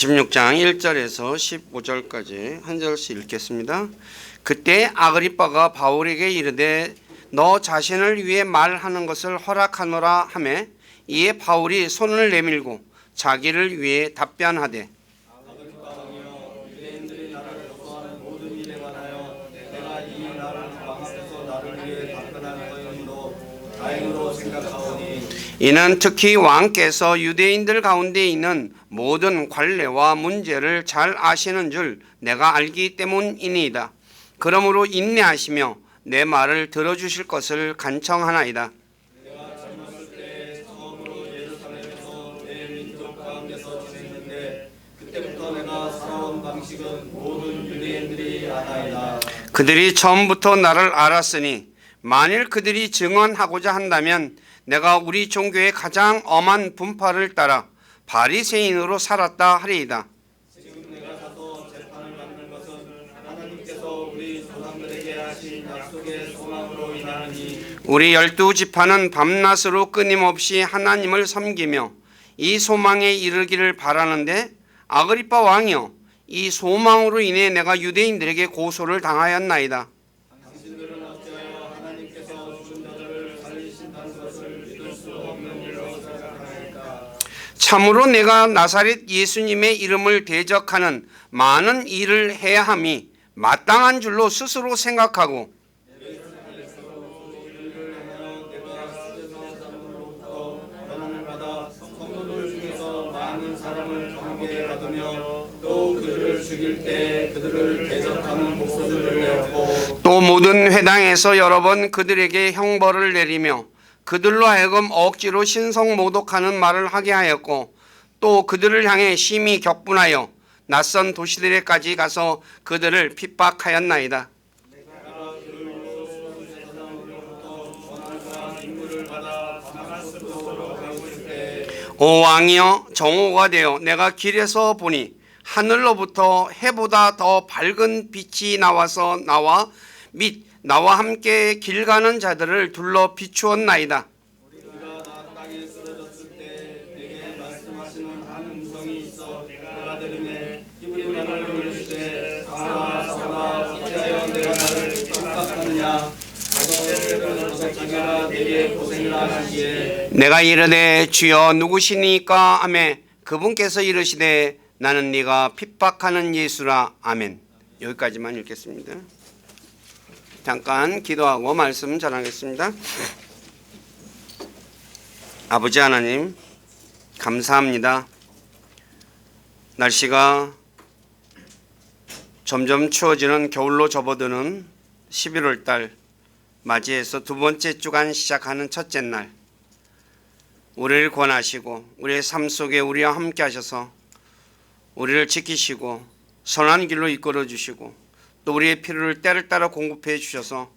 16장 1절에서 15절까지 한 절씩 읽겠습니다. 그때 아그리빠가 바울에게 이르되 너 자신을 위해 말하는 것을 허락하노라 하매 이에 바울이 손을 내밀고 자기를 위해 답변하되 아그리빠 왕이여, 유대인들이 나를 요구하는 모든 일에 관하여 내가 이 나라를 왕앞에서 나를 위해 답변하는 것도 다행으로 생각하오니 이는 특히 왕께서 유대인들 가운데 있는 모든 관례와 문제를 잘 아시는 줄 내가 알기 때문이니이다. 그러므로 인내하시며 내 말을 들어주실 것을 간청하나이다. 내가 젊었을 때 처음으로 예루살렘에서 내 민족 가운데서 지냈는데 그때부터 내가 살아온 방식은 모든 유대인들이 아나이다. 그들이 처음부터 나를 알았으니 만일 그들이 증언하고자 한다면 내가 우리 종교의 가장 엄한 분파를 따라 바리새인으로 살았다 하리이다. 지금 내가 가서 재판을 받는 것은 하나님께서 우리 조상들에게 하신 약속의 소망으로 인하니 우리 12지파는 밤낮으로 끊임없이 하나님을 섬기며 이 소망에 이르기를 바라는데 아그리빠 왕이여, 이 소망으로 인해 내가 유대인들에게 고소를 당하였나이다. 당신들은 어찌하여 하나님께서 죽은 자들을 살리신다는 것을 믿을 수 없는 일로 생각하나이까? 참으로 내가 나사렛 예수님의 이름을 대적하는 많은 일을 해야 함이 마땅한 줄로 스스로 생각하고 권한을 받아 성도들 중에서 많은 사람을 경계에 받으며 또 그들을 죽일 때 그들을 대적하는 목소리를 내었고 또 모든 회당에서 여러 번 그들에게 형벌을 내리며 그들로 하여금 억지로 신성 모독하는 말을 하게 하였고 또 그들을 향해 심히 격분하여 낯선 도시들에까지 가서 그들을 핍박하였나이다. 오 왕이여, 정오가 되어 내가 길에서 보니 하늘로부터 해보다 더 밝은 빛이 나와 및 나와 함께 길 가는 자들을 둘러 비추었나이다. 우리가 나 땅에 쓰러졌을 때 내게 말씀하시는 한 음성이 있어 내가 들으매 힘을 나를 돌리시되 사울아 어찌하여 내가 나를 핍박하느냐 가서 자기가 내게 고생을 하시기에 내가 이르되 주여 누구시니까 하매 그분께서 이르시되 나는 네가 핍박하는 예수라. 아멘. 여기까지만 읽겠습니다. 잠깐 기도하고 말씀 전하겠습니다. 아버지 하나님, 감사합니다. 날씨가 점점 추워지는 겨울로 접어드는 11월 달 맞이해서 두 번째 주간 시작하는 첫째 날, 우리를 권하시고 우리의 삶 속에 우리와 함께 하셔서 우리를 지키시고 선한 길로 이끌어 주시고 또 우리의 필요를 때를 따라 공급해 주셔서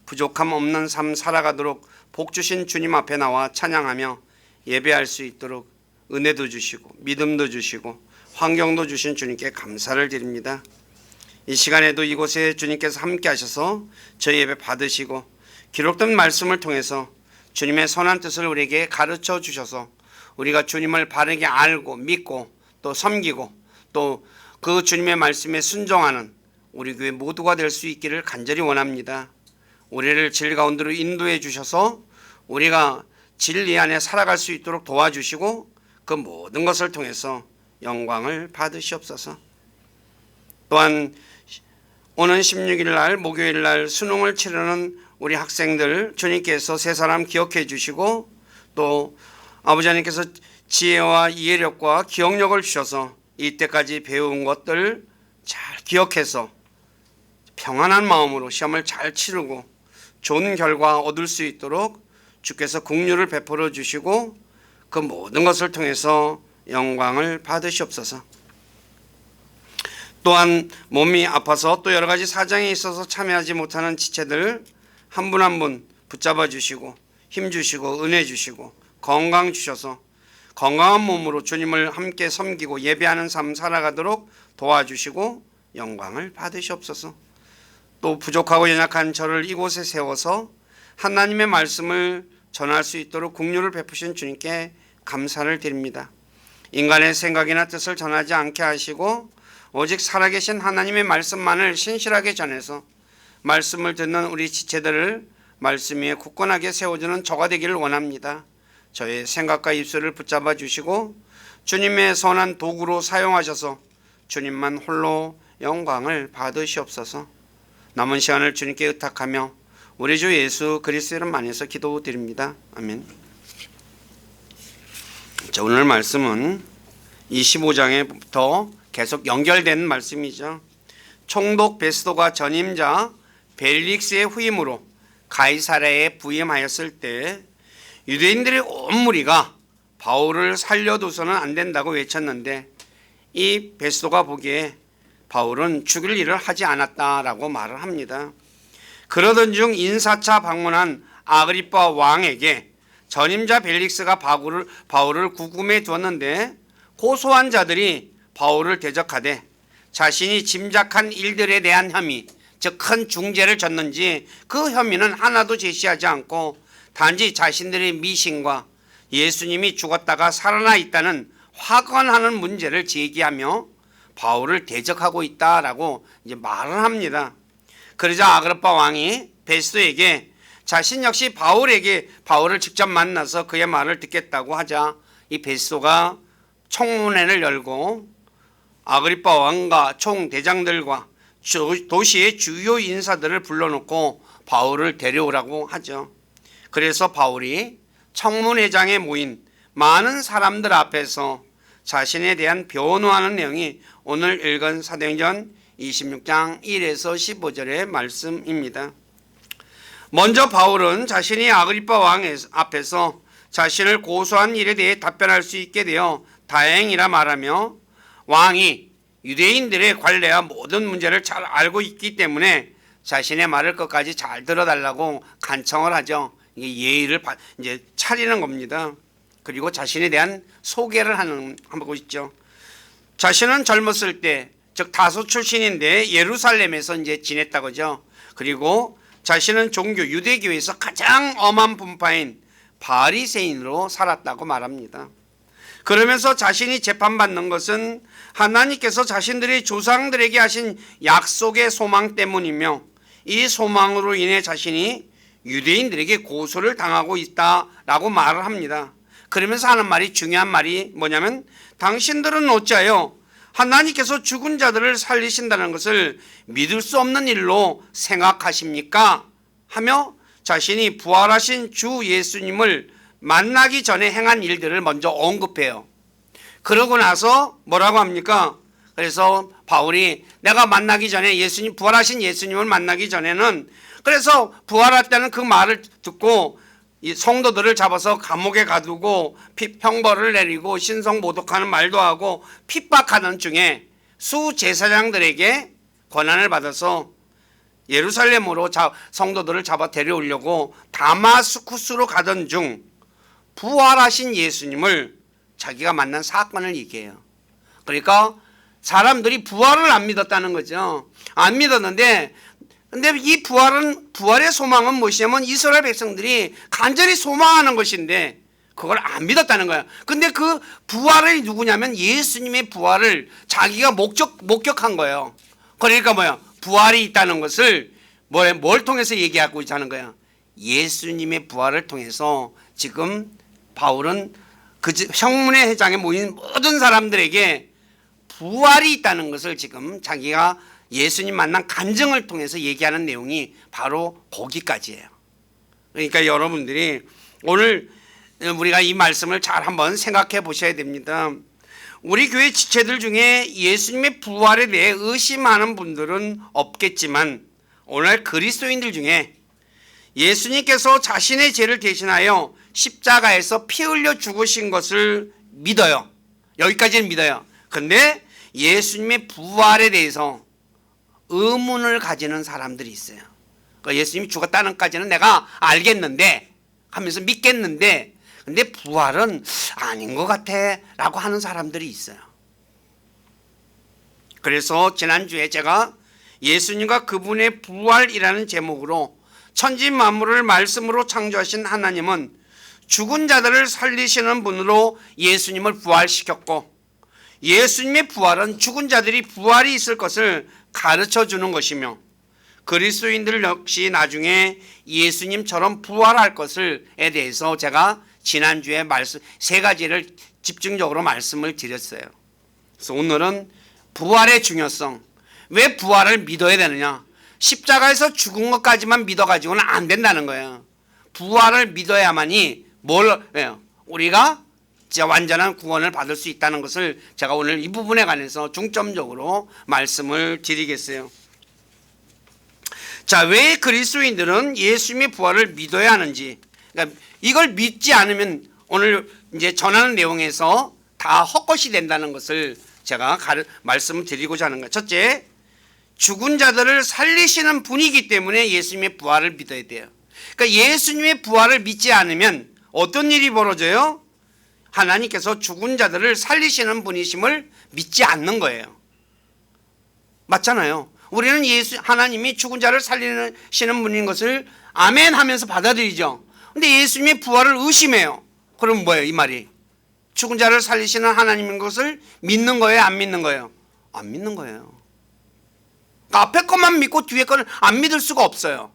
부족함 없는 삶 살아가도록 복 주신 주님 앞에 나와 찬양하며 예배할 수 있도록 은혜도 주시고 믿음도 주시고 환경도 주신 주님께 감사를 드립니다. 이 시간에도 이곳에 주님께서 함께 하셔서 저희 예배 받으시고 기록된 말씀을 통해서 주님의 선한 뜻을 우리에게 가르쳐 주셔서 우리가 주님을 바르게 알고 믿고 또 섬기고 또 그 주님의 말씀에 순종하는 우리 교회 모두가 될 수 있기를 간절히 원합니다. 우리를 질 가운데로 인도해 주셔서 우리가 진리 안에 살아갈 수 있도록 도와주시고 그 모든 것을 통해서 영광을 받으시옵소서. 또한 오는 16일 날 목요일 날 수능을 치르는 우리 학생들 주님께서 세 사람 기억해 주시고 또 아버지 하나님께서 지혜와 이해력과 기억력을 주셔서 이때까지 배운 것들 잘 기억해서 평안한 마음으로 시험을 잘 치르고 좋은 결과 얻을 수 있도록 주께서 긍휼을 베풀어 주시고 그 모든 것을 통해서 영광을 받으시옵소서. 또한 몸이 아파서 또 여러 가지 사정에 있어서 참여하지 못하는 지체들 한 분 한 분 붙잡아 주시고 힘 주시고 은혜 주시고 건강 주셔서 건강한 몸으로 주님을 함께 섬기고 예배하는 삶 살아가도록 도와주시고 영광을 받으시옵소서. 또 부족하고 연약한 저를 이곳에 세워서 하나님의 말씀을 전할 수 있도록 긍휼을 베푸신 주님께 감사를 드립니다. 인간의 생각이나 뜻을 전하지 않게 하시고 오직 살아계신 하나님의 말씀만을 신실하게 전해서 말씀을 듣는 우리 지체들을 말씀 위에 굳건하게 세워주는 저가 되기를 원합니다. 저의 생각과 입술을 붙잡아 주시고 주님의 선한 도구로 사용하셔서 주님만 홀로 영광을 받으시옵소서. 남은 시간을 주님께 의탁하며 우리 주 예수 그리스도의 이름 안에서 기도드립니다. 아멘. 자, 오늘 말씀은 25장에부터 계속 연결된 말씀이죠. 총독 베스도가 전임자 벨릭스의 후임으로 가이사랴에 부임하였을 때 유대인들의 온 무리가 바울을 살려두서는 안 된다고 외쳤는데 이 베스도가 보기에 바울은 죽일 일을 하지 않았다라고 말을 합니다. 그러던 중 인사차 방문한 아그리빠 왕에게 전임자 벨릭스가 바울을 구금해 두었는데 고소한 자들이 바울을 대적하되 자신이 짐작한 일들에 대한 혐의, 즉 큰 중죄를 졌는지 그 혐의는 하나도 제시하지 않고 단지 자신들의 미신과 예수님이 죽었다가 살아나 있다는 확언하는 문제를 제기하며 바울을 대적하고 있다라고 이제 말을 합니다. 그러자 아그리빠 왕이 베스도에게 자신 역시 바울을 직접 만나서 그의 말을 듣겠다고 하자 이 베스도가 청문회를 열고 아그리빠 왕과 총대장들과 도시의 주요 인사들을 불러놓고 바울을 데려오라고 하죠. 그래서 바울이 청문회장에 모인 많은 사람들 앞에서 자신에 대한 변호하는 내용이 오늘 읽은 사도행전 26장 1에서 15절의 말씀입니다. 먼저 바울은 자신이 아그리빠 왕 앞에서 자신을 고소한 일에 대해 답변할 수 있게 되어 다행이라 말하며 왕이 유대인들의 관례와 모든 문제를 잘 알고 있기 때문에 자신의 말을 끝까지 잘 들어달라고 간청을 하죠. 이게 예의를 이제 차리는 겁니다. 그리고 자신에 대한 소개를 하고 있죠. 자신은 젊었을 때, 즉 다소 출신인데 예루살렘에서 이제 지냈다고죠. 그리고 자신은 유대교에서 가장 엄한 분파인 바리새인으로 살았다고 말합니다. 그러면서 자신이 재판받는 것은 하나님께서 자신들의 조상들에게 하신 약속의 소망 때문이며 이 소망으로 인해 자신이 유대인들에게 고소를 당하고 있다라고 말을 합니다. 그러면서 하는 말이 중요한 말이 뭐냐면 당신들은 어찌하여 하나님께서 죽은 자들을 살리신다는 것을 믿을 수 없는 일로 생각하십니까? 하며 자신이 부활하신 주 예수님을 만나기 전에 행한 일들을 먼저 언급해요. 그러고 나서 뭐라고 합니까? 그래서 바울이 내가 만나기 전에 부활하신 예수님을 만나기 전에는 그래서 부활했다는 그 말을 듣고 이 성도들을 잡아서 감옥에 가두고 형벌을 내리고 신성모독하는 말도 하고 핍박하는 중에 수제사장들에게 권한을 받아서 예루살렘으로 성도들을 잡아 데려오려고 다마스쿠스로 가던 중 부활하신 예수님을 자기가 만난 사건을 얘기해요. 그러니까 사람들이 부활을 안 믿었다는 거죠. 안 믿었는데 근데 이 부활의 소망은 무엇이냐면 이스라엘 백성들이 간절히 소망하는 것인데 그걸 안 믿었다는 거야. 근데 그 부활이 누구냐면 예수님의 부활을 자기가 목격한 거예요. 그러니까 뭐야? 부활이 있다는 것을 뭘 통해서 얘기하고 있다는 거야? 예수님의 부활을 통해서 지금 바울은 그 형문회 회장에 모인 모든 사람들에게 부활이 있다는 것을 지금 자기가 예수님 만난 간증을 통해서 얘기하는 내용이 바로 거기까지예요. 그러니까 여러분들이 오늘 우리가 이 말씀을 잘 한번 생각해 보셔야 됩니다. 우리 교회 지체들 중에 예수님의 부활에 대해 의심하는 분들은 없겠지만 오늘 그리스도인들 중에 예수님께서 자신의 죄를 대신하여 십자가에서 피 흘려 죽으신 것을 믿어요. 여기까지는 믿어요. 근데 예수님의 부활에 대해서 의문을 가지는 사람들이 있어요. 그러니까 예수님이 죽었다는 까지는 내가 알겠는데 하면서 믿겠는데 근데 부활은 아닌 것 같아 라고 하는 사람들이 있어요. 그래서 지난주에 제가 예수님과 그분의 부활이라는 제목으로 천지 만물을 말씀으로 창조하신 하나님은 죽은 자들을 살리시는 분으로 예수님을 부활시켰고, 예수님의 부활은 죽은 자들이 부활이 있을 것을 가르쳐 주는 것이며, 그리스도인들 역시 나중에 예수님처럼 부활할 것을에 대해서 제가 지난주에 세 가지를 집중적으로 말씀을 드렸어요. 그래서 오늘은 부활의 중요성, 왜 부활을 믿어야 되느냐, 십자가에서 죽은 것까지만 믿어가지고는 안 된다는 거예요. 부활을 믿어야만이 우리가 진짜 완전한 구원을 받을 수 있다는 것을 제가 오늘 이 부분에 관해서 중점적으로 말씀을 드리겠어요. 자, 왜 그리스도인들은 예수님의 부활을 믿어야 하는지, 그러니까 이걸 믿지 않으면 오늘 이제 전하는 내용에서 다 헛것이 된다는 것을 제가 말씀을 드리고자 하는 거예요. 첫째, 죽은 자들을 살리시는 분이기 때문에 예수님의 부활을 믿어야 돼요. 그러니까 예수님의 부활을 믿지 않으면 어떤 일이 벌어져요? 하나님께서 죽은 자들을 살리시는 분이심을 믿지 않는 거예요. 맞잖아요. 우리는 하나님이 죽은 자를 살리시는 분인 것을 아멘 하면서 받아들이죠. 근데 예수님의 부활을 의심해요. 그럼 뭐예요, 이 말이? 죽은 자를 살리시는 하나님인 것을 믿는 거예요, 안 믿는 거예요? 안 믿는 거예요. 앞에 것만 믿고 뒤에 거는 안 믿을 수가 없어요.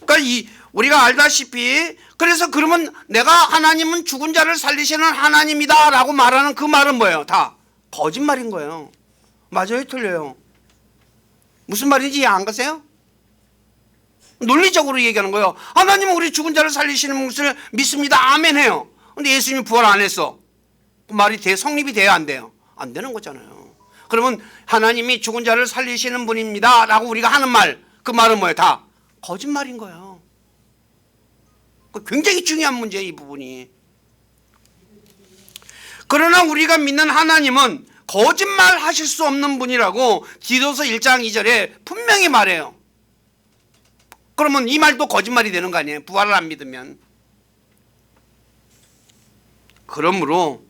그러니까 우리가 알다시피, 그래서 그러면 내가 하나님은 죽은 자를 살리시는 하나님이다 라고 말하는 그 말은 뭐예요? 다 거짓말인 거예요. 맞아요, 틀려요? 무슨 말인지 이해 안 가세요? 논리적으로 얘기하는 거예요. 하나님은 우리 죽은 자를 살리시는 것을 믿습니다, 아멘 해요. 근데 예수님이 부활 안 했어. 그 말이 성립이 돼야 안 돼요? 안 되는 거잖아요. 그러면 하나님이 죽은 자를 살리시는 분입니다 라고 우리가 하는 말, 그 말은 뭐예요? 다 거짓말인 거예요. 굉장히 중요한 문제예요, 이 부분이. 그러나 우리가 믿는 하나님은 거짓말 하실 수 없는 분이라고 디도서 1장 2절에 분명히 말해요. 그러면 이 말도 거짓말이 되는 거 아니에요? 부활을 안 믿으면. 그러므로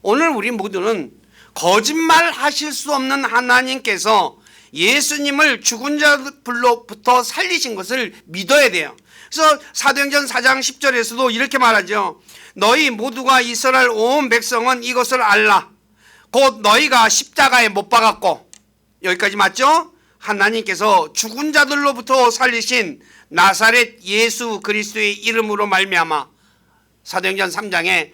오늘 우리 모두는 거짓말 하실 수 없는 하나님께서 예수님을 죽은 자들로부터 살리신 것을 믿어야 돼요. 그래서 사도행전 4장 10절에서도 이렇게 말하죠. 너희 모두가 이스라엘 온 백성은 이것을 알라. 곧 너희가 십자가에 못 박았고, 여기까지 맞죠? 하나님께서 죽은 자들로부터 살리신 나사렛 예수 그리스도의 이름으로 말미암아, 사도행전 3장에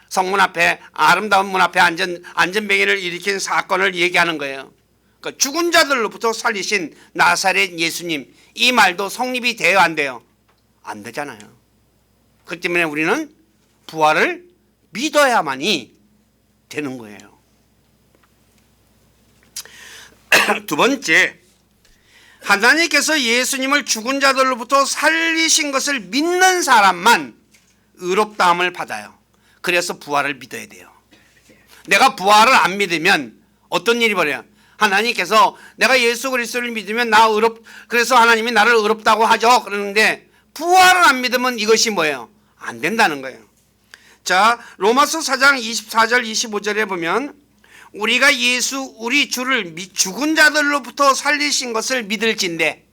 성문 앞에, 아름다운 문 앞에 안전뱅이를 일으킨 사건을 얘기하는 거예요. 그러니까 죽은 자들로부터 살리신 나사렛 예수님, 이 말도 성립이 돼요, 안 돼요? 안 되잖아요. 그렇기 때문에 우리는 부활을 믿어야만이 되는 거예요. 두 번째, 하나님께서 예수님을 죽은 자들로부터 살리신 것을 믿는 사람만 의롭다함을 받아요. 그래서 부활을 믿어야 돼요. 내가 부활을 안 믿으면 어떤 일이 벌어요? 하나님께서 내가 예수 그리스도를 믿으면 그래서 하나님이 나를 의롭다고 하죠. 그러는데 부활을 안 믿으면 이것이 뭐예요? 안 된다는 거예요. 자, 로마서 4장 24절 25절에 보면 우리가 우리 주를 죽은 자들로부터 살리신 것을 믿을진대,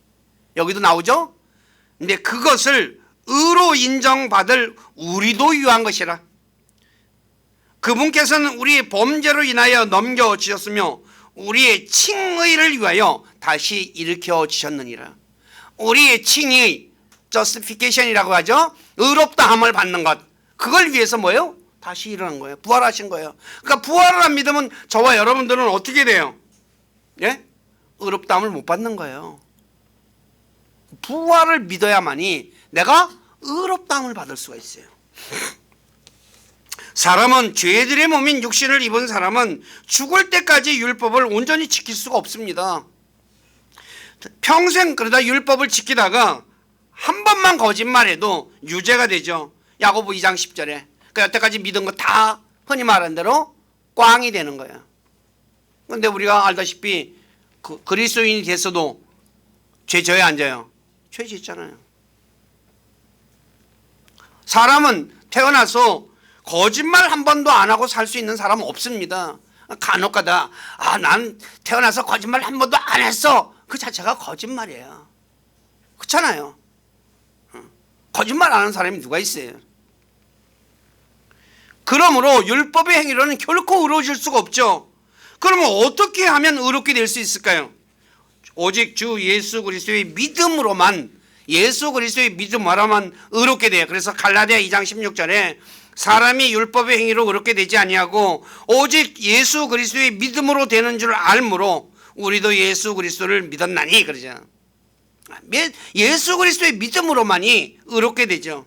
여기도 나오죠? 근데 그것을 의로 인정받을 우리도 유한 것이라. 그분께서는 우리의 범죄로 인하여 넘겨주셨으며 우리의 칭의를 위하여 다시 일으켜 주셨느니라. 우리의 칭의, justification이라고 하죠. 의롭다함을 받는 것, 그걸 위해서 뭐예요? 다시 일어난 거예요. 부활하신 거예요. 그러니까 부활을 안 믿으면 저와 여러분들은 어떻게 돼요? 예? 의롭다함을 못 받는 거예요. 부활을 믿어야만이 내가 의롭다함을 받을 수가 있어요. 사람은, 죄들의 몸인 육신을 입은 사람은 죽을 때까지 율법을 온전히 지킬 수가 없습니다. 평생 그러다 율법을 지키다가 한 번만 거짓말해도 유죄가 되죠. 야고보 2장 10절에. 그 여태까지 믿은 거 다 흔히 말하는 대로 꽝이 되는 거예요. 그런데 우리가 알다시피 그리스도인이 됐어도 죄 져야 안 져요? 죄 짓잖아요. 사람은 태어나서 거짓말 한 번도 안 하고 살 수 있는 사람은 없습니다. 간혹가다 난 태어나서 거짓말 한 번도 안 했어, 그 자체가 거짓말이에요. 그렇잖아요. 거짓말하는 사람이 누가 있어요? 그러므로 율법의 행위로는 결코 의로워질 수가 없죠. 그러면 어떻게 하면 의롭게 될 수 있을까요? 오직 주 예수 그리스도의 믿음으로만, 예수 그리스도의 믿음으로만 의롭게 돼요. 그래서 갈라디아 2장 16절에 사람이 율법의 행위로 의롭게 되지 아니하고 오직 예수 그리스도의 믿음으로 되는 줄 알므로 우리도 예수 그리스도를 믿었나니 그러죠. 예수 그리스도의 믿음으로만이 의롭게 되죠.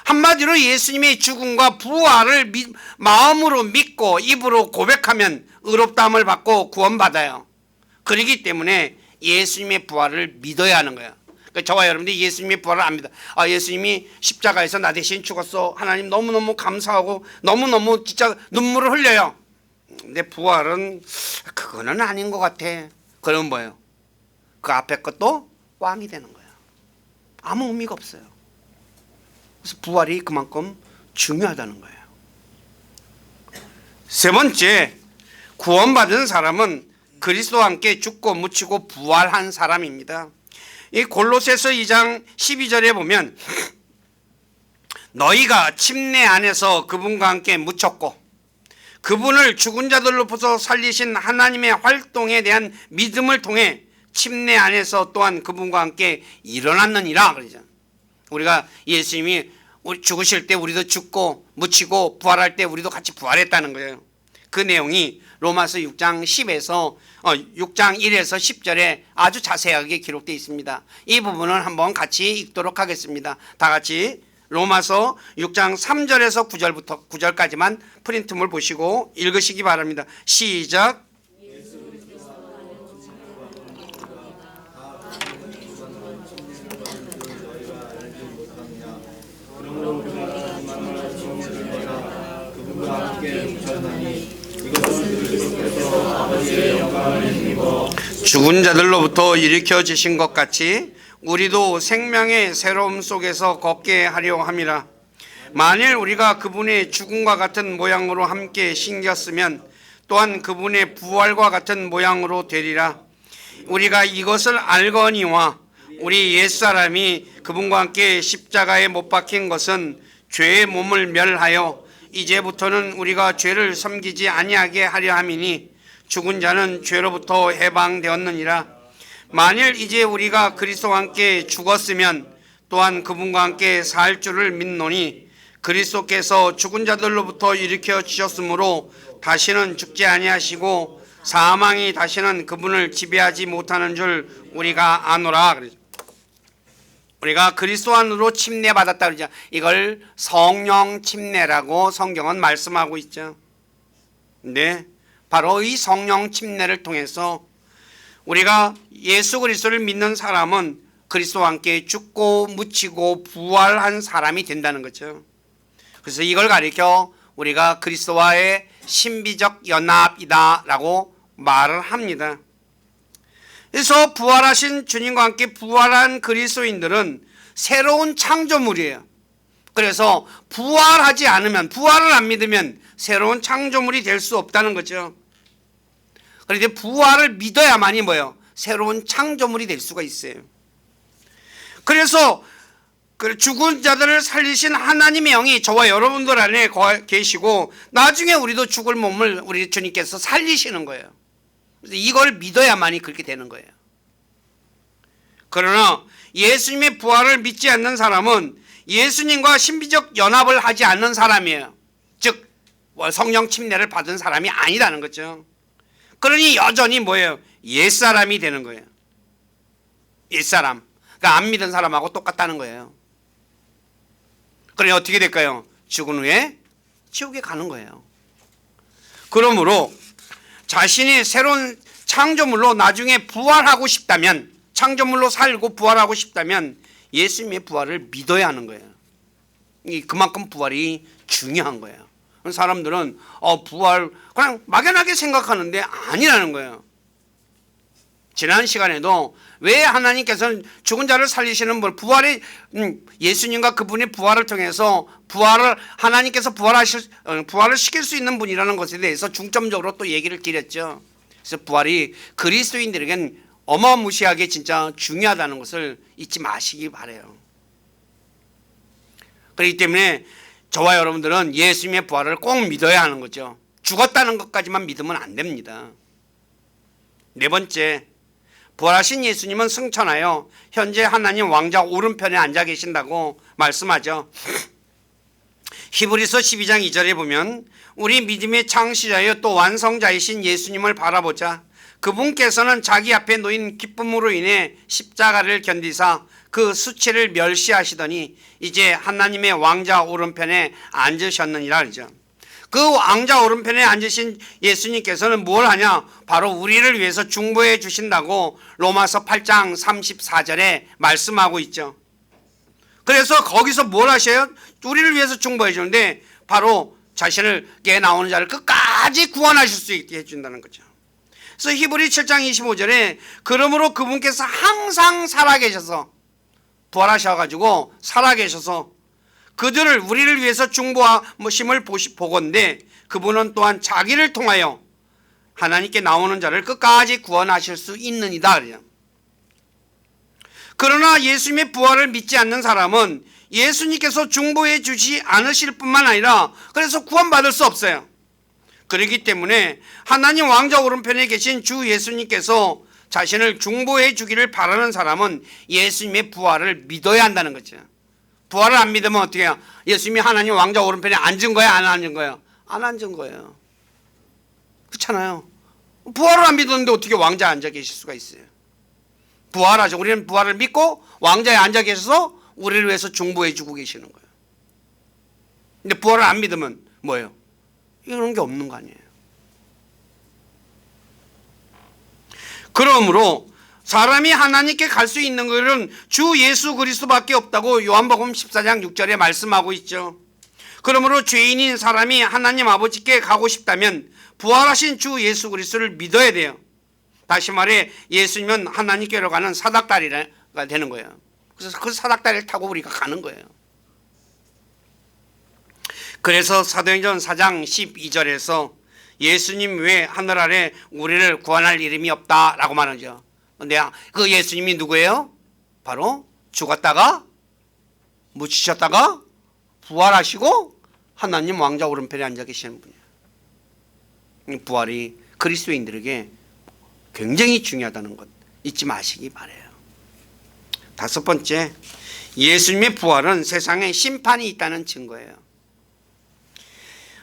한마디로 예수님의 죽음과 부활을 마음으로 믿고 입으로 고백하면 의롭다함을 받고 구원받아요. 그렇기 때문에 예수님의 부활을 믿어야 하는 거예요. 그러니까 저와 여러분들이 예수님의 부활을 안 믿어. 예수님이 십자가에서 나 대신 죽었어. 하나님 너무너무 감사하고 너무너무 진짜 눈물을 흘려요. 근데 부활은 그거는 아닌 것 같아. 그러면 뭐예요? 그 앞에 것도 꽝이 되는 거예요. 아무 의미가 없어요. 그래서 부활이 그만큼 중요하다는 거예요. 세 번째, 구원받은 사람은 그리스도와 함께 죽고 묻히고 부활한 사람입니다. 이 골로새서 2장 12절에 보면 너희가 침례 안에서 그분과 함께 묻혔고 그분을 죽은 자들로부터 살리신 하나님의 활동에 대한 믿음을 통해 침례 안에서 또한 그분과 함께 일어났느니라 그러죠. 우리가 예수님이 죽으실 때 우리도 죽고 묻히고 부활할 때 우리도 같이 부활했다는 거예요. 그 내용이 로마서 6장 10에서 6장 1에서 10절에 아주 자세하게 기록되어 있습니다. 이 부분을 한번 같이 읽도록 하겠습니다. 다 같이 로마서 6장 3절에서 9절까지만 프린트물 보시고 읽으시기 바랍니다. 시작. 죽은 자들로부터 일으켜 주신 것 같이 우리도 생명의 새로움 속에서 걷게 하려 함이라. 만일 우리가 그분의 죽음과 같은 모양으로 함께 신겼으면 또한 그분의 부활과 같은 모양으로 되리라. 우리가 이것을 알거니와 우리 옛사람이 그분과 함께 십자가에 못 박힌 것은 죄의 몸을 멸하여 이제부터는 우리가 죄를 섬기지 아니하게 하려 함이니 죽은 자는 죄로부터 해방되었느니라. 만일 이제 우리가 그리스도와 함께 죽었으면 또한 그분과 함께 살 줄을 믿노니 그리스도께서 죽은 자들로부터 일으켜 주셨으므로 다시는 죽지 아니하시고 사망이 다시는 그분을 지배하지 못하는 줄 우리가 아노라. 그러죠. 우리가 그리스도 안으로 침례받았다 그러죠. 이걸 성령 침례라고 성경은 말씀하고 있죠. 네, 바로 이 성령 침례를 통해서 우리가 예수 그리스도를 믿는 사람은 그리스도와 함께 죽고 묻히고 부활한 사람이 된다는 거죠. 그래서 이걸 가리켜 우리가 그리스도와의 신비적 연합이다라고 말을 합니다. 그래서 부활하신 주님과 함께 부활한 그리스도인들은 새로운 창조물이에요. 그래서 부활하지 않으면, 부활을 안 믿으면 새로운 창조물이 될 수 없다는 거죠. 그런데 부활을 믿어야만이 뭐예요? 새로운 창조물이 될 수가 있어요. 그래서 죽은 자들을 살리신 하나님의 영이 저와 여러분들 안에 계시고 나중에 우리도 죽을 몸을 우리 주님께서 살리시는 거예요. 이걸 믿어야만이 그렇게 되는 거예요. 그러나 예수님의 부활을 믿지 않는 사람은 예수님과 신비적 연합을 하지 않는 사람이에요. 즉 성령 침례를 받은 사람이 아니라는 거죠. 그러니 여전히 뭐예요? 옛사람이 되는 거예요. 옛사람. 그러니까 안 믿은 사람하고 똑같다는 거예요. 그러니 어떻게 될까요? 죽은 후에 지옥에 가는 거예요. 그러므로 자신이 새로운 창조물로 나중에 부활하고 싶다면, 창조물로 살고 부활하고 싶다면 예수님의 부활을 믿어야 하는 거예요. 그만큼 부활이 중요한 거예요. 사람들은 부활 그냥 막연하게 생각하는데 아니라는 거예요. 지난 시간에도 왜 하나님께서는 죽은 자를 살리시는 분, 부활의 예수님과 그분의 부활을 통해서 하나님께서 부활을 시킬 수 있는 분이라는 것에 대해서 중점적으로 또 얘기를 드렸죠. 그래서 부활이 그리스도인들에겐 어마무시하게 진짜 중요하다는 것을 잊지 마시기 바래요. 그렇기 때문에 저와 여러분들은 예수님의 부활을 꼭 믿어야 하는 거죠. 죽었다는 것까지만 믿으면 안 됩니다. 네 번째, 부활하신 예수님은 승천하여 현재 하나님 왕자 오른편에 앉아 계신다고 말씀하죠. 히브리서 12장 2절에 보면 우리 믿음의 창시자여 또 완성자이신 예수님을 바라보자. 그분께서는 자기 앞에 놓인 기쁨으로 인해 십자가를 견디사 그 수치를 멸시하시더니 이제 하나님의 왕자 오른편에 앉으셨느니라 그러죠. 그 왕자 오른편에 앉으신 예수님께서는 뭘 하냐? 바로 우리를 위해서 중보해 주신다고 로마서 8장 34절에 말씀하고 있죠. 그래서 거기서 뭘 하셔요? 우리를 위해서 중보해 주는데 바로 자신을게 나오는 자를 끝까지 구원하실 수 있게 해준다는 거죠. 그래서 히브리 7장 25절에 그러므로 그분께서 항상 살아계셔서 부활하셔가지고 살아계셔서 그들을 우리를 위해서 중보하심을 보건대 그분은 또한 자기를 통하여 하나님께 나오는 자를 끝까지 구원하실 수 있느니라. 그러나 예수님의 부활을 믿지 않는 사람은 예수님께서 중보해 주지 않으실 뿐만 아니라 그래서 구원받을 수 없어요. 그렇기 때문에 하나님 왕자 오른편에 계신 주 예수님께서 자신을 중보해 주기를 바라는 사람은 예수님의 부활을 믿어야 한다는 거죠. 부활을 안 믿으면 어떻게 해요? 예수님이 하나님 왕자 오른편에 앉은 거예요? 안 앉은 거예요? 안 앉은 거예요. 그렇잖아요. 부활을 안 믿었는데 어떻게 왕자에 앉아 계실 수가 있어요? 부활하죠. 우리는 부활을 믿고 왕자에 앉아 계셔서 우리를 위해서 중보해 주고 계시는 거예요. 근데 부활을 안 믿으면 뭐예요? 이런 게 없는 거 아니에요. 그러므로 사람이 하나님께 갈 수 있는 것은 주 예수 그리스도밖에 없다고 요한복음 14장 6절에 말씀하고 있죠. 그러므로 죄인인 사람이 하나님 아버지께 가고 싶다면 부활하신 주 예수 그리스도를 믿어야 돼요. 다시 말해 예수님은 하나님께로 가는 사닥다리가 되는 거예요. 그래서 그 사닥다리를 타고 우리가 가는 거예요. 그래서 사도행전 4장 12절에서 예수님 외에 하늘 아래 우리를 구원할 이름이 없다라고 말하죠. 근데 그 예수님이 누구예요? 바로 죽었다가 묻히셨다가 부활하시고 하나님 왕자 오른편에 앉아 계시는 분이에요. 부활이 그리스도인들에게 굉장히 중요하다는 것 잊지 마시기 바라요. 다섯 번째, 예수님의 부활은 세상에 심판이 있다는 증거예요.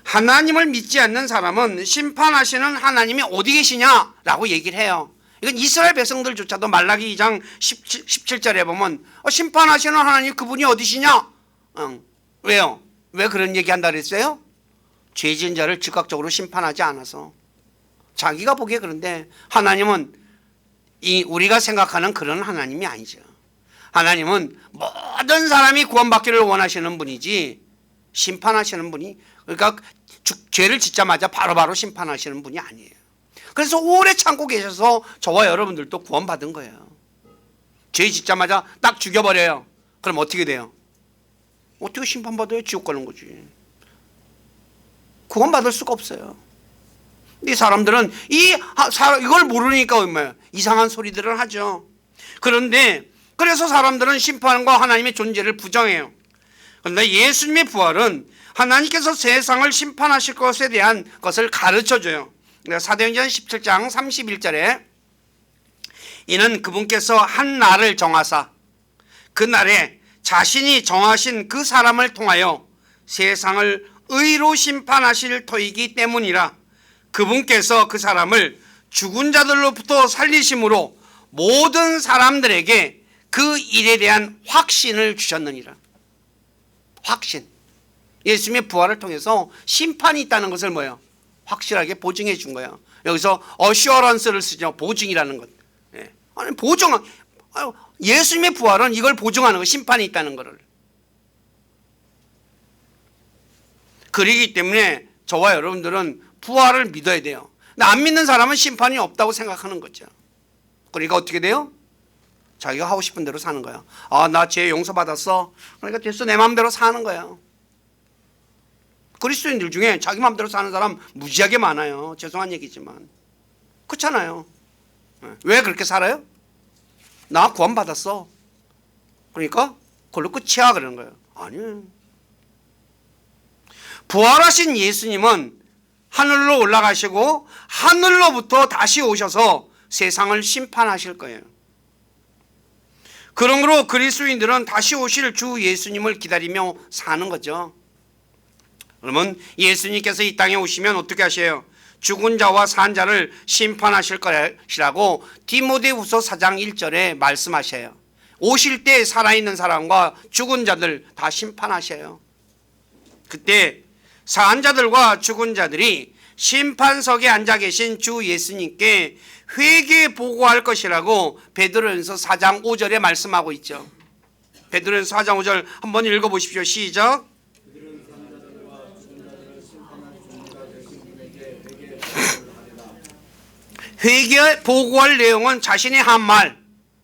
하나님을 믿지 않는 사람은 심판하시는 하나님이 어디 계시냐라고 얘기를 해요. 이건 이스라엘 백성들조차도 말라기 2장 17절에 보면 심판하시는 하나님 그분이 어디시냐? 왜요? 왜 그런 얘기한다 그랬어요? 죄 지은 자를 즉각적으로 심판하지 않아서. 자기가 보기에 그런데 하나님은 우리가 생각하는 그런 하나님이 아니죠. 하나님은 모든 사람이 구원받기를 원하시는 분이지 심판하시는 분이, 그러니까 죄를 짓자마자 바로바로 심판하시는 분이 아니에요. 그래서 오래 참고 계셔서 저와 여러분들도 구원받은 거예요. 죄 짓자마자 딱 죽여버려요. 그럼 어떻게 돼요? 어떻게 심판받아요? 지옥 가는 거지. 구원받을 수가 없어요. 이 사람들은 이걸 모르니까 얼마야 이상한 소리들을 하죠. 그런데 그래서 사람들은 심판과 하나님의 존재를 부정해요. 그런데 예수님의 부활은 하나님께서 세상을 심판하실 것에 대한 것을 가르쳐줘요. 사도행전 17장 31절에 이는 그분께서 한 날을 정하사 그 날에 자신이 정하신 그 사람을 통하여 세상을 의로 심판하실 터이기 때문이라. 그분께서 그 사람을 죽은 자들로부터 살리심으로 모든 사람들에게 그 일에 대한 확신을 주셨느니라. 확신. 예수님의 부활을 통해서 심판이 있다는 것을 뭐예요? 확실하게 보증해 준 거예요. 여기서 어슈어런스를 쓰죠. 보증이라는 것. 아니 보증. 예수님의 부활은 이걸 보증하는 거, 심판이 있다는 것을. 그러기 때문에 저와 여러분들은 부활을 믿어야 돼요. 근데 안 믿는 사람은 심판이 없다고 생각하는 거죠. 그러니까 어떻게 돼요? 자기가 하고 싶은 대로 사는 거야. 나 죄 용서받았어. 그러니까 됐어. 내 마음대로 사는 거예요. 그리스도인들 중에 자기 마음대로 사는 사람 무지하게 많아요. 죄송한 얘기지만. 그렇잖아요. 왜 그렇게 살아요? 나 구원받았어. 그러니까 그걸로 끝이야 그러는 거예요. 아니에요. 부활하신 예수님은 하늘로 올라가시고 하늘로부터 다시 오셔서 세상을 심판하실 거예요. 그러므로 그리스도인들은 다시 오실 주 예수님을 기다리며 사는 거죠. 그러면 예수님께서 이 땅에 오시면 어떻게 하셔요? 죽은 자와 산 자를 심판하실 것이라고 디모데후서 4장 1절에 말씀하셔요. 오실 때 살아있는 사람과 죽은 자들 다 심판하셔요. 그때 산 자들과 죽은 자들이 심판석에 앉아 계신 주 예수님께 회개 보고할 것이라고 베드로전서 4장 5절에 말씀하고 있죠. 베드로전서 4장 5절 한번 읽어보십시오. 시작. 회개 보고할 내용은 자신이 한 말,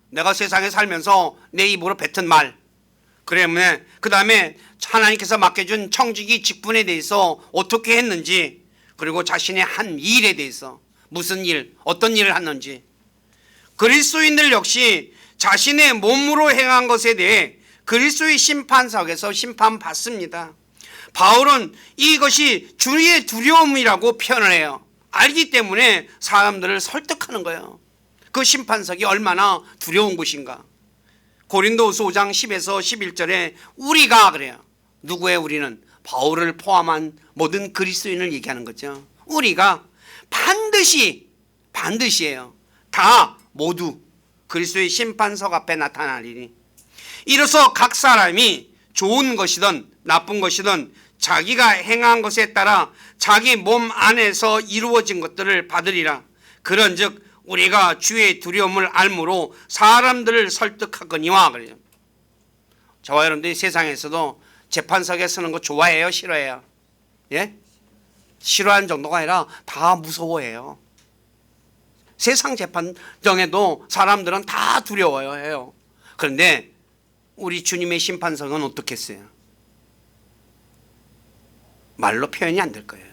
내가 세상에 살면서 내 입으로 뱉은 말, 그러면 그 다음에 하나님께서 맡겨준 청지기 직분에 대해서 어떻게 했는지, 그리고 자신의 한 일에 대해서 무슨 일, 어떤 일을 했는지. 그리스도인들 역시 자신의 몸으로 행한 것에 대해 그리스도의 심판석에서 심판받습니다. 바울은 이것이 주의 두려움이라고 표현을 해요. 알기 때문에 사람들을 설득하는 거예요. 그 심판석이 얼마나 두려운 곳인가. 고린도후서 5장 10에서 11절에 우리가 그래요. 누구의 우리는? 바울을 포함한 모든 그리스도인을 얘기하는 거죠. 우리가 반드시예요. 다 모두 그리스도의 심판석 앞에 나타나리니 이로써 각 사람이 좋은 것이든 나쁜 것이든 자기가 행한 것에 따라 자기 몸 안에서 이루어진 것들을 받으리라. 그런즉 우리가 주의 두려움을 알므로 사람들을 설득하거니와. 그래요. 저와 여러분들이 세상에서도 재판석에 서는 거 좋아해요? 싫어해요? 예? 싫어하는 정도가 아니라 다 무서워해요. 세상 재판정에도 사람들은 다 두려워해요. 그런데 우리 주님의 심판석은 어떻겠어요? 말로 표현이 안 될 거예요.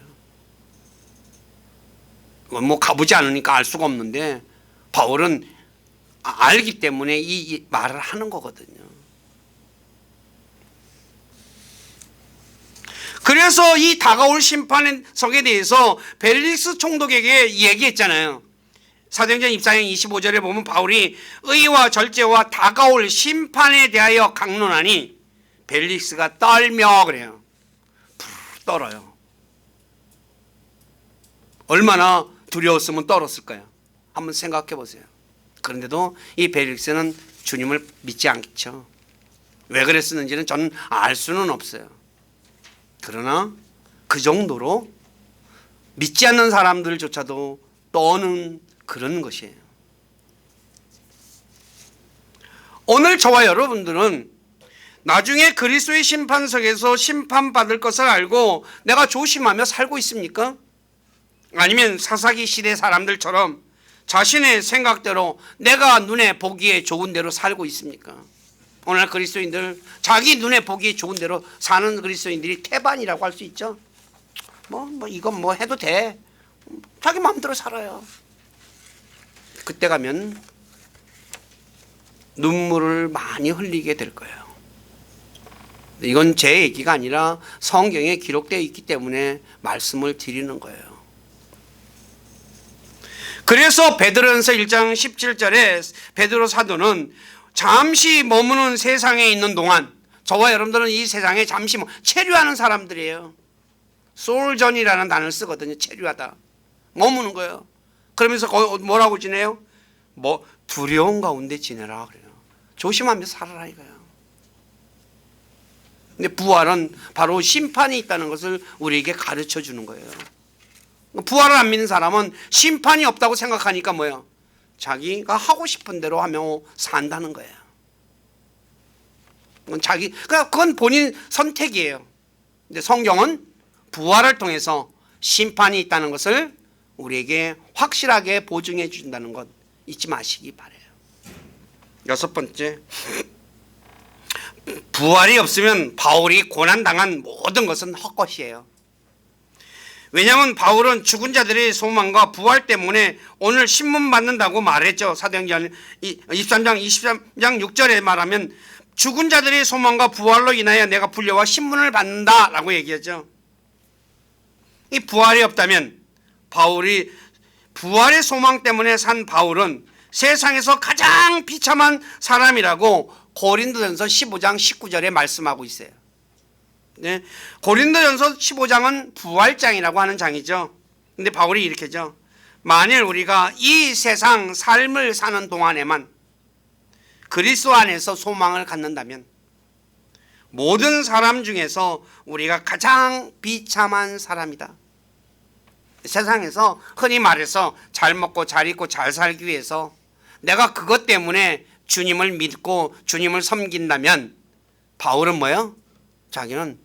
뭐 가보지 않으니까 알 수가 없는데 바울은 알기 때문에 이 말을 하는 거거든요. 그래서 이 다가올 심판석에 대해서 벨릭스 총독에게 얘기했잖아요. 사도행전 24장 25절에 보면 바울이 의와 절제와 다가올 심판에 대하여 강론하니 벨릭스가 떨며 그래요. 떨어요. 얼마나 두려웠으면 떨었을까요? 한번 생각해 보세요. 그런데도 이 벨릭스는 주님을 믿지 않죠. 왜 그랬었는지는 저는 알 수는 없어요. 그러나 그 정도로 믿지 않는 사람들조차도 떠는 그런 것이에요. 오늘 저와 여러분들은 나중에 그리스도의 심판석에서 심판받을 것을 알고 내가 조심하며 살고 있습니까? 아니면 사사기 시대 사람들처럼 자신의 생각대로 내가 눈에 보기에 좋은 대로 살고 있습니까? 오늘 그리스도인들 자기 눈에 보기 좋은 대로 사는 그리스도인들이 태반이라고 할 수 있죠. 이건 뭐 해도 돼. 자기 마음대로 살아요. 그때 가면 눈물을 많이 흘리게 될 거예요. 이건 제 얘기가 아니라 성경에 기록되어 있기 때문에 말씀을 드리는 거예요. 그래서 베드로전서 1장 17절에 베드로 사도는 잠시 머무는 세상에 있는 동안, 저와 여러분들은 이 세상에 잠시 체류하는 사람들이에요. 솔전이라는 단어를 쓰거든요. 체류하다. 머무는 거예요. 그러면서 뭐라고 지내요? 두려운 가운데 지내라 그래요. 조심하면서 살아라 이거예요. 근데 부활은 바로 심판이 있다는 것을 우리에게 가르쳐 주는 거예요. 부활을 안 믿는 사람은 심판이 없다고 생각하니까 뭐예요? 자기가 하고 싶은 대로 하며 산다는 거예요. 그건 본인 선택이에요. 근데 성경은 부활을 통해서 심판이 있다는 것을 우리에게 확실하게 보증해 준다는 것 잊지 마시기 바라요. 여섯 번째, 부활이 없으면 바울이 고난당한 모든 것은 헛것이에요. 왜냐하면 바울은 죽은 자들의 소망과 부활 때문에 오늘 신문 받는다고 말했죠. 사도행전 23장 6절에 말하면 죽은 자들의 소망과 부활로 인하여 내가 불려와 신문을 받는다라고 얘기하죠. 이 부활이 없다면 바울이 부활의 소망 때문에 산 바울은 세상에서 가장 비참한 사람이라고 고린도전서 15장 19절에 말씀하고 있어요. 네, 고린도전서 15장은 부활장이라고 하는 장이죠. 근데 바울이 이렇게죠. 만일 우리가 이 세상 삶을 사는 동안에만 그리스도 안에서 소망을 갖는다면 모든 사람 중에서 우리가 가장 비참한 사람이다. 세상에서 흔히 말해서 잘 먹고 잘 입고 잘 살기 위해서 내가 그것 때문에 주님을 믿고 주님을 섬긴다면 바울은 뭐예요? 자기는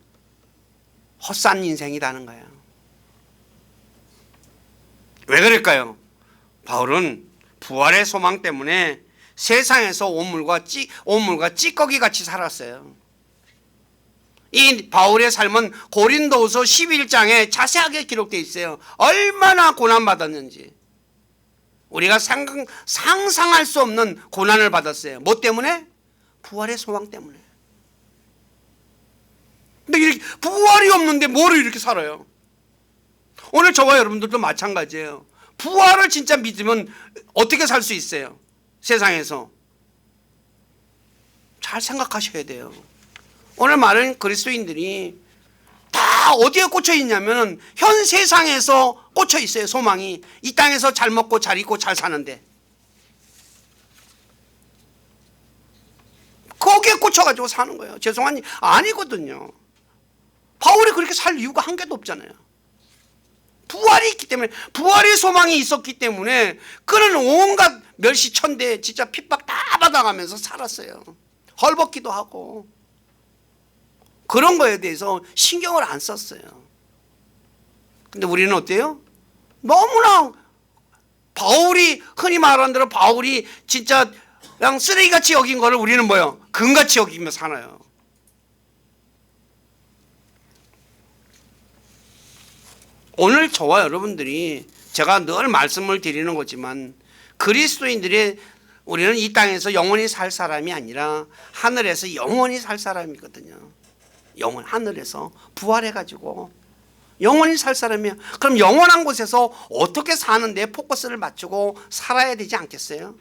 헛산 인생이라는 거예요. 왜 그럴까요? 바울은 부활의 소망 때문에 세상에서 온물과 찌꺼기 같이 살았어요. 이 바울의 삶은 고린도후서 11장에 자세하게 기록되어 있어요. 얼마나 고난받았는지. 우리가 상상할 수 없는 고난을 받았어요. 뭐 때문에? 부활의 소망 때문에. 근데 이렇게 부활이 없는데 뭐를 이렇게 살아요? 오늘 저와 여러분들도 마찬가지예요. 부활을 진짜 믿으면 어떻게 살 수 있어요? 세상에서. 잘 생각하셔야 돼요. 오늘 많은 그리스도인들이 다 어디에 꽂혀 있냐면 현 세상에서 꽂혀 있어요. 소망이. 이 땅에서 잘 먹고 잘 입고 잘 사는데 거기에 꽂혀가지고 사는 거예요. 죄송하니 아니거든요. 바울이 그렇게 살 이유가 한 개도 없잖아요. 부활이 있기 때문에, 부활의 소망이 있었기 때문에 그는 온갖 멸시천대 진짜 핍박 다 받아가면서 살았어요. 헐벗기도 하고 그런 거에 대해서 신경을 안 썼어요. 근데 우리는 어때요? 너무나 바울이 흔히 말하는 대로 바울이 진짜 그냥 쓰레기같이 여긴 거를 우리는 뭐예요? 금같이 여기며 사나요? 오늘 저와 여러분들이 제가 늘 말씀을 드리는 거지만 그리스도인들의 우리는 이 땅에서 영원히 살 사람이 아니라 하늘에서 영원히 살 사람이거든요. 영원 하늘에서 부활해가지고 영원히 살 사람이에요. 그럼 영원한 곳에서 어떻게 사는데 포커스를 맞추고 살아야 되지 않겠어요?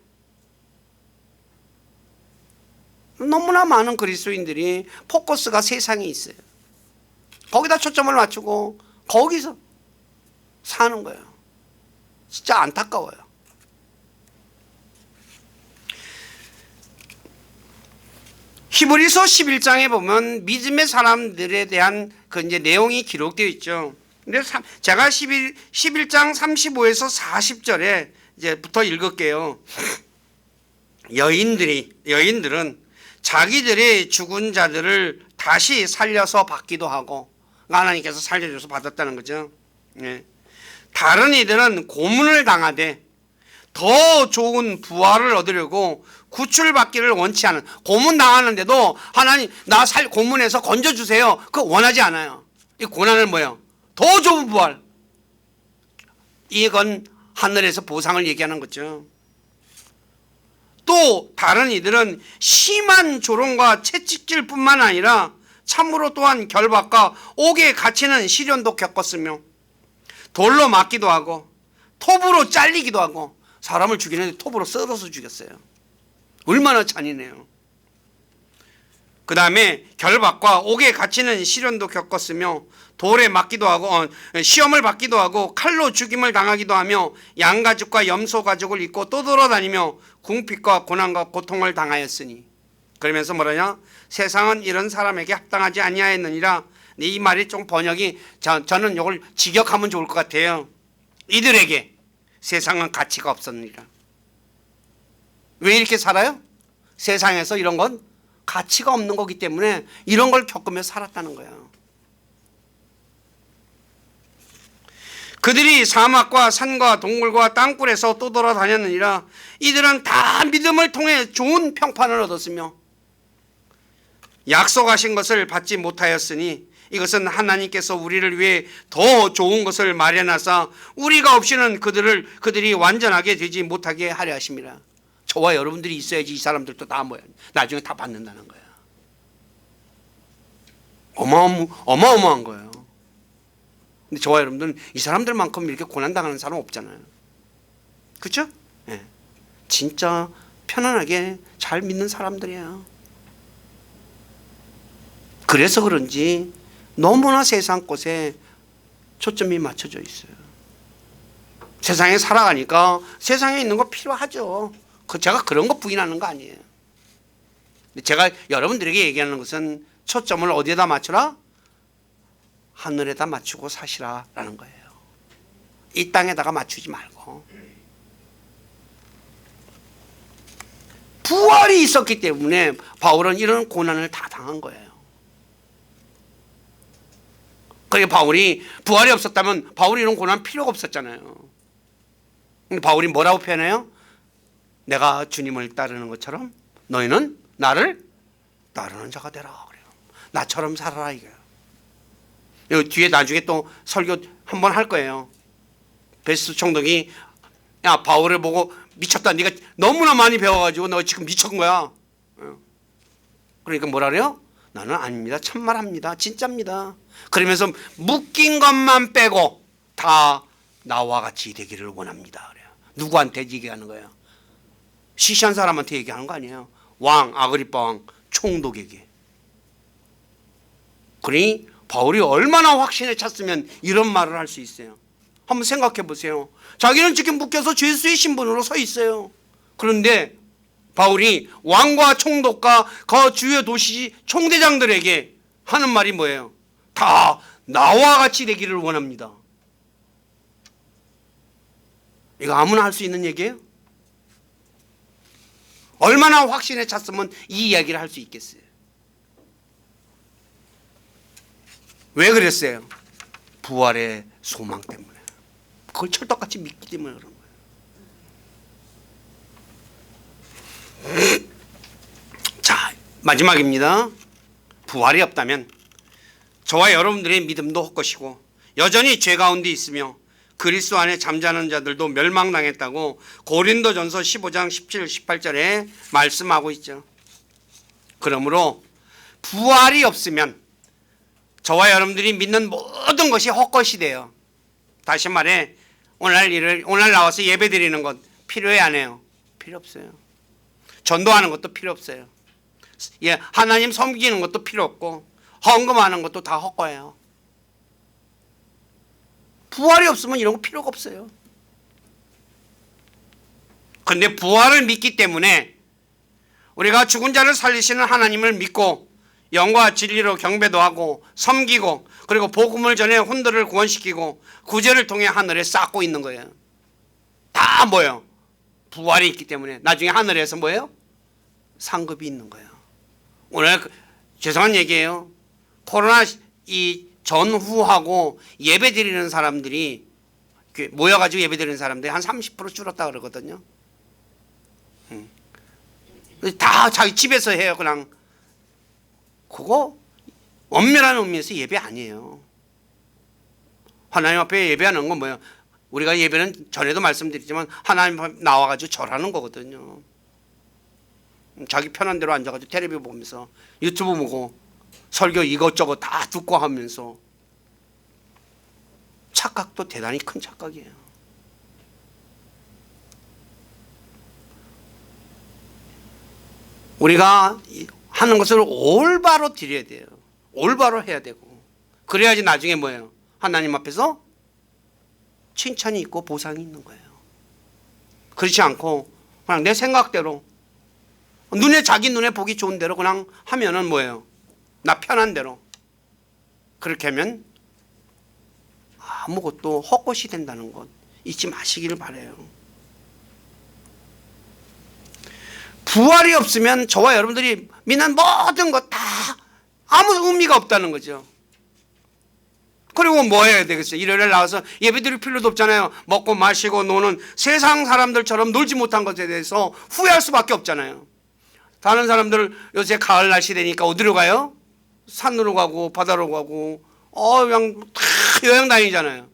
너무나 많은 그리스도인들이 포커스가 세상에 있어요. 거기다 초점을 맞추고 거기서 사는 거예요. 진짜 안타까워요. 히브리서 11장에 보면 믿음의 사람들에 대한 그 이제 내용이 기록되어 있죠. 근데 제가 11장 35에서 40절에 이제부터 읽을게요. 여인들은 자기들의 죽은 자들을 다시 살려서 받기도 하고 하나님께서 살려줘서 받았다는 거죠. 예. 다른 이들은 고문을 당하되 더 좋은 부활을 얻으려고 구출받기를 원치 않은, 고문 당하는데도 하나님 나 고문해서 건져주세요, 그거 원하지 않아요. 이 고난을 뭐예요? 더 좋은 부활. 이건 하늘에서 보상을 얘기하는 거죠. 또 다른 이들은 심한 조롱과 채찍질 뿐만 아니라 참으로 또한 결박과 옥에 갇히는 시련도 겪었으며 돌로 맞기도 하고 톱으로 잘리기도 하고, 사람을 죽이는데 톱으로 썰어서 죽였어요. 얼마나 잔인해요. 그 다음에 결박과 옥에 갇히는 시련도 겪었으며 돌에 맞기도 하고 시험을 받기도 하고 칼로 죽임을 당하기도 하며 양가죽과 염소 가죽을 입고 떠돌아다니며 궁핍과 고난과 고통을 당하였으니, 그러면서 뭐라냐? 세상은 이런 사람에게 합당하지 아니하였느니라. 이 말이 좀 번역이 저는 이걸 직역하면 좋을 것 같아요. 이들에게 세상은 가치가 없었느니라. 왜 이렇게 살아요? 세상에서 이런 건 가치가 없는 거기 때문에 이런 걸 겪으며 살았다는 거예요. 그들이 사막과 산과 동굴과 땅굴에서 떠돌아다녔느니라. 이들은 다 믿음을 통해 좋은 평판을 얻었으며 약속하신 것을 받지 못하였으니 이것은 하나님께서 우리를 위해 더 좋은 것을 마련하사 우리가 없이는 그들이 완전하게 되지 못하게 하려 하심이라. 저와 여러분들이 있어야지 이 사람들도 다 뭐야, 나중에 다 받는다는 거야. 어마어마한 거예요. 근데 저와 여러분들은 이 사람들만큼 이렇게 고난당하는 사람 없잖아요. 그렇죠? 예. 진짜 편안하게 잘 믿는 사람들이에요. 그래서 그런지 너무나 세상 것에 초점이 맞춰져 있어요. 세상에 살아가니까 세상에 있는 거 필요하죠. 제가 그런 거 부인하는 거 아니에요. 제가 여러분들에게 얘기하는 것은 초점을 어디에다 맞춰라? 하늘에다 맞추고 사시라라는 거예요. 이 땅에다가 맞추지 말고. 부활이 있었기 때문에 바울은 이런 고난을 다 당한 거예요. 그러니까 바울이 부활이 없었다면 바울이 이런 고난 필요가 없었잖아요. 근데 바울이 뭐라고 표현해요? 내가 주님을 따르는 것처럼 너희는 나를 따르는 자가 되라 그래요. 나처럼 살아라 이거예요. 여기 뒤에 나중에 또 설교 한번 할 거예요. 베스트 총독이 야 바울을 보고 미쳤다. 네가 너무나 많이 배워가지고 너 지금 미친 거야. 그러니까 뭐라 그래요? 나는 아닙니다. 참말합니다. 진짜입니다. 그러면서 묶인 것만 빼고 다 나와 같이 되기를 원합니다. 그래요. 누구한테 얘기하는 거예요? 시시한 사람한테 얘기하는 거 아니에요. 왕 아그리빠 왕 총독에게. 그러니 바울이 얼마나 확신에 찼으면 이런 말을 할 수 있어요. 한번 생각해 보세요. 자기는 지금 묶여서 죄수의 신분으로 서 있어요. 그런데 바울이 왕과 총독과 그 주요 도시 총대장들에게 하는 말이 뭐예요? 다 나와 같이 되기를 원합니다. 이거 아무나 할 수 있는 얘기예요? 얼마나 확신에 찼으면 이 이야기를 할 수 있겠어요? 왜 그랬어요? 부활의 소망 때문에. 그걸 철떡같이 믿기 때문에 그런 거예요. 자, 마지막입니다. 부활이 없다면 저와 여러분들의 믿음도 헛것이고 여전히 죄 가운데 있으며 그리스도 안에 잠자는 자들도 멸망당했다고 고린도전서 15장 17, 18절에 말씀하고 있죠. 그러므로 부활이 없으면 저와 여러분들이 믿는 모든 것이 헛것이 돼요. 다시 말해 오늘 나와서 예배 드리는 것 필요해 안 해요? 필요 없어요. 전도하는 것도 필요 없어요. 예, 하나님 섬기는 것도 필요 없고 헌금하는 것도 다 헛거예요. 부활이 없으면 이런 거 필요가 없어요. 그런데 부활을 믿기 때문에 우리가 죽은 자를 살리시는 하나님을 믿고 영과 진리로 경배도 하고 섬기고 그리고 복음을 전해 혼들을 구원시키고 구제를 통해 하늘에 쌓고 있는 거예요. 다 뭐예요? 부활이 있기 때문에 나중에 하늘에서 뭐예요? 상급이 있는 거예요. 오늘 죄송한 얘기예요. 코로나 이 전후하고 예배 드리는 사람들이 모여가지고 예배 드리는 사람들이 한 30% 줄었다 그러거든요. 다 자기 집에서 해요. 그냥 그거 엄밀한 의미에서 예배 아니에요. 하나님 앞에 예배하는 건 뭐예요? 우리가 예배는 전에도 말씀드렸지만 하나님 앞에 나와가지고 절하는 거거든요. 자기 편한 대로 앉아가지고 텔레비 보면서 유튜브 보고 설교 이것저것 다 듣고 하면서 착각도 대단히 큰 착각이에요. 우리가 하는 것을 올바로 드려야 돼요. 올바로 해야 되고 그래야지 나중에 뭐예요? 하나님 앞에서 칭찬이 있고 보상이 있는 거예요. 그렇지 않고 그냥 내 생각대로 자기 눈에 보기 좋은 대로 그냥 하면은 뭐예요? 나 편한 대로 그렇게 하면 아무것도 헛것이 된다는 것 잊지 마시기를 바라요. 부활이 없으면 저와 여러분들이 믿는 모든 것 다 아무 의미가 없다는 거죠. 그리고 뭐 해야 되겠어요? 일요일에 나와서 예배드릴 필요도 없잖아요. 먹고 마시고 노는 세상 사람들처럼 놀지 못한 것에 대해서 후회할 수밖에 없잖아요. 다른 사람들 요새 가을 날씨 되니까 어디로 가요? 산으로 가고 바다로 가고 그냥 다 여행 다니잖아요.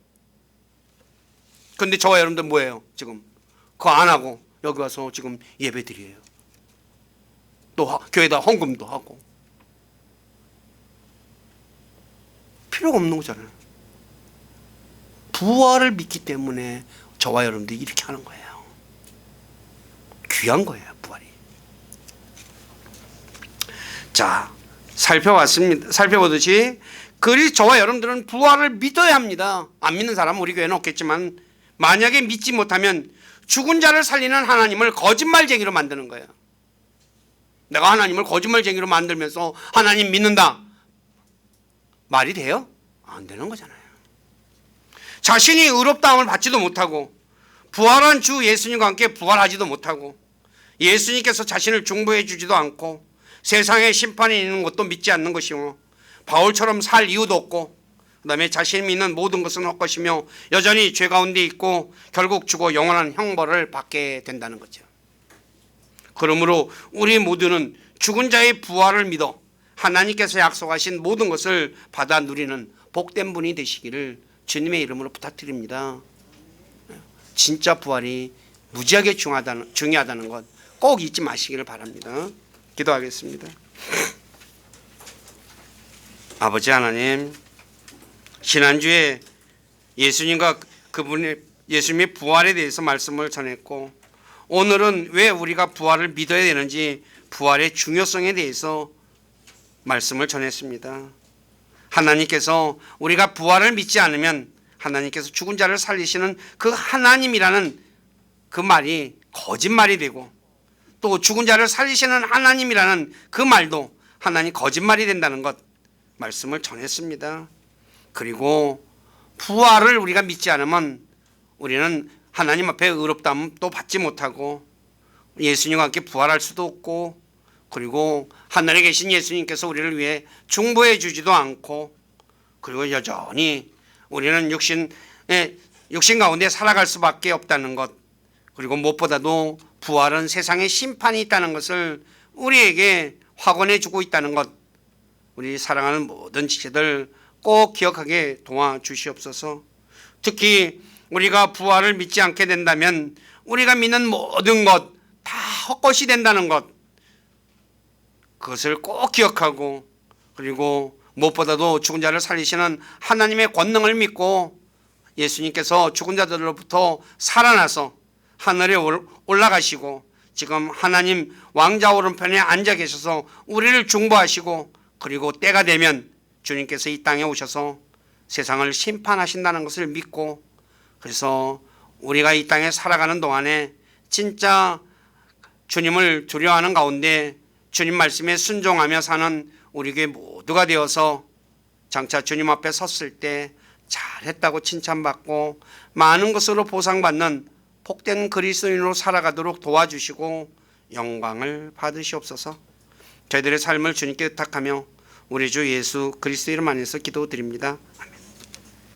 근데 저와 여러분들 뭐예요? 지금 그거 안 하고 여기 와서 지금 예배 드려요. 또 교회에다 헌금도 하고 필요가 없는 거잖아요. 부활을 믿기 때문에 저와 여러분들이 이렇게 하는 거예요. 귀한 거예요, 부활이. 자, 살펴보듯이 저와 여러분들은 부활을 믿어야 합니다. 안 믿는 사람은 우리 교회는 없겠지만 만약에 믿지 못하면 죽은 자를 살리는 하나님을 거짓말쟁이로 만드는 거예요. 내가 하나님을 거짓말쟁이로 만들면서 하나님 믿는다. 말이 돼요? 안 되는 거잖아요. 자신이 의롭다함을 받지도 못하고 부활한 주 예수님과 함께 부활하지도 못하고 예수님께서 자신을 중보해 주지도 않고 세상에 심판이 있는 것도 믿지 않는 것이며 바울처럼 살 이유도 없고 그 다음에 자신이 믿는 모든 것은 헛것이며 여전히 죄 가운데 있고 결국 죽어 영원한 형벌을 받게 된다는 거죠. 그러므로 우리 모두는 죽은 자의 부활을 믿어 하나님께서 약속하신 모든 것을 받아 누리는 복된 분이 되시기를 주님의 이름으로 부탁드립니다. 진짜 부활이 무지하게 중요하다는 것 꼭 잊지 마시기를 바랍니다. 기도하겠습니다. 아버지 하나님, 지난주에 예수님과 예수님의 부활에 대해서 말씀을 전했고 오늘은 왜 우리가 부활을 믿어야 되는지 부활의 중요성에 대해서 말씀을 전했습니다. 하나님께서 우리가 부활을 믿지 않으면 하나님께서 죽은 자를 살리시는 그 하나님이라는 그 말이 거짓말이 되고 또 죽은 자를 살리시는 하나님이라는 그 말도 하나님 거짓말이 된다는 것 말씀을 전했습니다. 그리고 부활을 우리가 믿지 않으면 우리는 하나님 앞에 의롭다함도 받지 못하고 예수님과 함께 부활할 수도 없고 그리고 하늘에 계신 예수님께서 우리를 위해 중보해 주지도 않고 그리고 여전히 우리는 육신 가운데 살아갈 수밖에 없다는 것 그리고 무엇보다도 부활은 세상에 심판이 있다는 것을 우리에게 확언해 주고 있다는 것 우리 사랑하는 모든 지체들 꼭 기억하게 도와주시옵소서. 특히 우리가 부활을 믿지 않게 된다면 우리가 믿는 모든 것 다 헛것이 된다는 것 그것을 꼭 기억하고 그리고 무엇보다도 죽은 자를 살리시는 하나님의 권능을 믿고 예수님께서 죽은 자들로부터 살아나서 하늘에 올라가시고 지금 하나님 왕자 오른편에 앉아 계셔서 우리를 중보하시고 그리고 때가 되면 주님께서 이 땅에 오셔서 세상을 심판하신다는 것을 믿고 그래서 우리가 이 땅에 살아가는 동안에 진짜 주님을 두려워하는 가운데 주님 말씀에 순종하며 사는 우리 교회 모두가 되어서 장차 주님 앞에 섰을 때 잘했다고 칭찬받고 많은 것으로 보상받는 복된 그리스도인으로 살아가도록 도와주시고 영광을 받으시옵소서. 저희들의 삶을 주님께 의탁하며 우리 주 예수 그리스도 이름 안에서 기도드립니다. 아멘.